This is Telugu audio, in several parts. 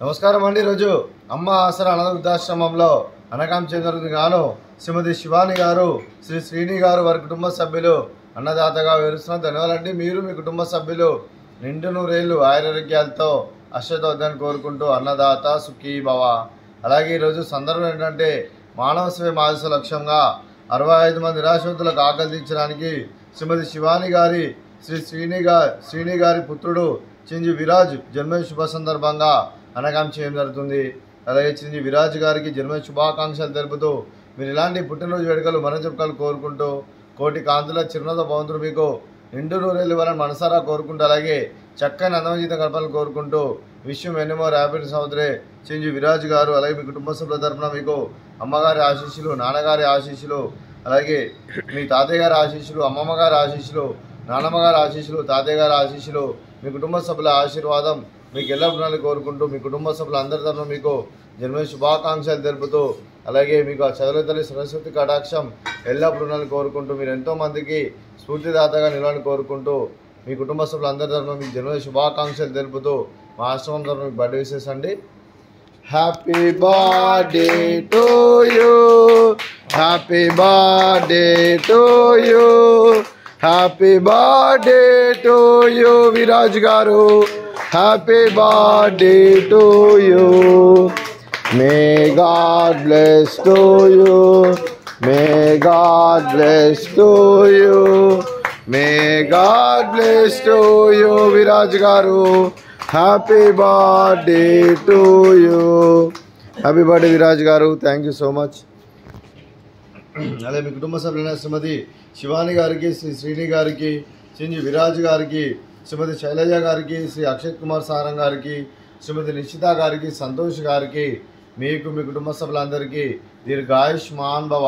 నమస్కారం అండి. ఈరోజు అమ్మ ఆసరా అనాథ వృద్ధాశ్రమంలో అనకాం చెందిన గాను శ్రీమతి శివాని గారు, శ్రీ శ్రీని గారు వారి కుటుంబ సభ్యులు అన్నదాతగా వివరిస్తున్న ధన్యవాదాలండి. మీరు మీ కుటుంబ సభ్యులు నిండు నూరేళ్లు ఆయురారోగ్యాలతో అష్టదోద్దాన్ని కోరుకుంటూ అన్నదాత సుఖీ భవ. అలాగే ఈరోజు సందర్భం ఏంటంటే మానవ సేవ మానస లక్ష్యంగా 65 మంది నిరాశ్రితులకు ఆకలి తీర్చడానికి శ్రీమతి శివాని గారి శ్రీ శ్రీని గారి పుత్రుడు చింజి విరాజ్ జన్మ శుభ సందర్భంగా అనకాం చేయడం జరుగుతుంది. అలాగే చింజి విరాజ్ గారికి జన్మ శుభాకాంక్షలు తెలుపుతూ మీరు ఇలాంటి పుట్టినరోజు వేడుకలు మన చెప్పుకలు కోరుకుంటూ కోటి కాంతుల చిరునత భవంతులు మీకు నిండు నూరేళ్ళు ఇవ్వాలని మనసారా కోరుకుంటూ అలాగే చక్కని అందమజీతం గడపాలని కోరుకుంటూ విషయం ఎన్నో ర్యాపిడ్ సహోదరే చింజి విరాజ్ గారు అలాగే మీ కుటుంబ సభ్యుల తరఫున మీకు అమ్మగారి ఆశీస్సులు, నాన్నగారి ఆశీస్సులు, అలాగే మీ తాతయ్య గారి ఆశీస్సులు, అమ్మమ్మ గారి ఆశీస్సులు, నాన్నమ్మ గారి ఆశీస్సులు, తాతయ్య గారి ఆశీస్సులు, మీ కుటుంబ సభ్యుల ఆశీర్వాదం మీకు ఎల్లప్పుడూ కోరుకుంటూ మీ కుటుంబ సభ్యులు అందరి తరఫున మీకు జన్మ శుభాకాంక్షలు తెలుపుతూ అలాగే మీకు ఆ చదువుల తల్లి సరస్వతి కటాక్షం ఎల్లప్పుడూ కోరుకుంటూ మీరు ఎంతోమందికి స్ఫూర్తిదాతగా నిలవాలని కోరుకుంటూ మీ కుటుంబ సభ్యులు అందరి తరఫున మీకు జన్మ శుభాకాంక్షలు తెలుపుతూ మా ఆశ్రమం తరఫున మీకు బర్త్డే విషెస్ అండి. Happy birthday to you, happy birthday to you, happy birthday to you Viraj గారు, happy birthday to you. May God bless to you, may God bless to you, may God bless to you Viraj garu, happy birthday to you, happy birthday Viraj garu, thank you so much. అలాగే మీ కుటుంబ సభ్యులైన శ్రీమతి శివాని గారికి, శ్రీ శ్రీని గారికి, చింజి విరాజ్ గారికి, శ్రీమతి శైలజ గారికి, శ్రీ అక్షయ్ కుమార్ సారం గారికి, శ్రీమతి నిశ్చిత గారికి, సంతోష్ గారికి, మీకు మీ కుటుంబ సభ్యులందరికీ దీర్ఘాయుష్మాన్ భవ.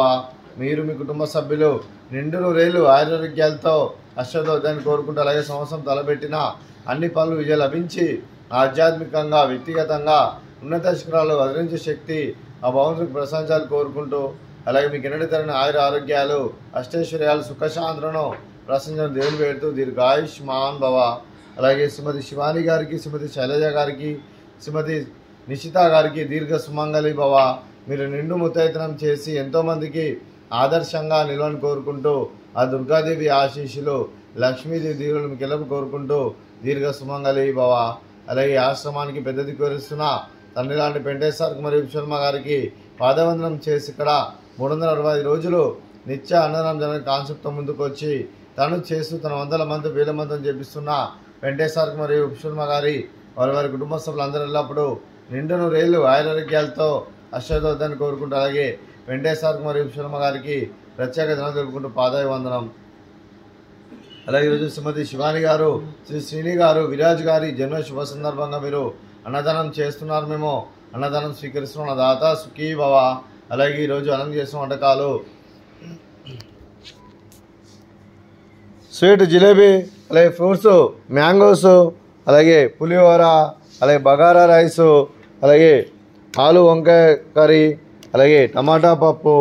మీరు మీ కుటుంబ సభ్యులు నిండు నూరేళ్లు ఆయురారోగ్యాలతో అష్టదోద్దాన్ని కోరుకుంటూ అలాగే సంవత్సరం తలబెట్టిన అన్ని పనులు విజయం లభించి ఆధ్యాత్మికంగా వ్యక్తిగతంగా ఉన్నత శిఖరాలు వదిలించే శక్తి ఆ భగవంతుడికి ప్రశంసాలు కోరుకుంటూ అలాగే మీకు ఎన్నడూ తరిగిన ఆయుర ఆరోగ్యాలు అష్టైశ్వర్యాలు సుఖశాంతులను ప్రశంసలు దేవుని పెడుతూ దీర్ఘాయుష్మాన్ భవ. అలాగే శ్రీమతి శివాని గారికి, శ్రీమతి శైలజ గారికి, శ్రీమతి నిశ్చిత గారికి దీర్ఘ సుమంగళి భవ. మీరు నిండు ముత్తైతనం చేసి ఎంతోమందికి ఆదర్శంగా నిలవని కోరుకుంటూ ఆ దుర్గాదేవి ఆశీస్సులు, లక్ష్మీదేవి దీవులు మీకు ఎల్లప్పుడు కోరుకుంటూ దీర్ఘ సుమంగళి భవ. అలాగే ఆశ్రమానికి పెద్ద దిక్కు వరిస్తున్న తండ్రి లాంటి వెంకటేశ్వర మరియు విశ్వమ్మ గారికి పాదవందనం చేసి ఇక్కడ 365 రోజులు నిత్య అన్నదానం జరిగిన కాన్సెప్ట్తో ముందుకు వచ్చి తను చేస్తూ తన వందల మంది వేల మందిని చేపిస్తున్న వెంకటేశ్వర మరియు విశ్వమ్మ గారి వారి కుటుంబ సభ్యులందరూ ఎల్లప్పుడూ నిండు నూరేళ్లు ఆయురారోగ్యాలతో అష్టదోద్దాన్ని కోరుకుంటూ అలాగే వెంకటేశ్వర మరియు విశ్వమ్మ గారికి ప్రత్యేక ధనం తెలుపుకుంటూ పాదాభివందనం. అలాగే ఈరోజు శ్రీమతి శివాని గారు, శ్రీ శ్రీని గారు, విరాజ్ గారి జన్మ శుభ సందర్భంగా మీరు అన్నదానం చేస్తున్నారు. మేము అన్నదానం స్వీకరిస్తున్న దాత సుఖీ భవ. అలాగే ఈరోజు అన్నం చేసిన వంటకాలు స్వీట్ జిలేబీ, అలాగే ఫ్రూట్స్ మ్యాంగోస్, అలాగే పులిహోర, అలాగే బగారా రైసు, అలాగే ఆలు వంకాయ కర్రీ, అలాగే టమాటా పప్పు,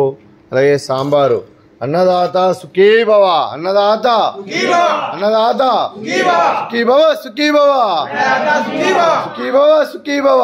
అలాగే సాంబారు. అన్నదాత సుఖీ భవ, అన్నదాత అన్నదాత సుఖీ భవ, సుఖీ భవ, సుఖీ భవ, సుఖీ భవ.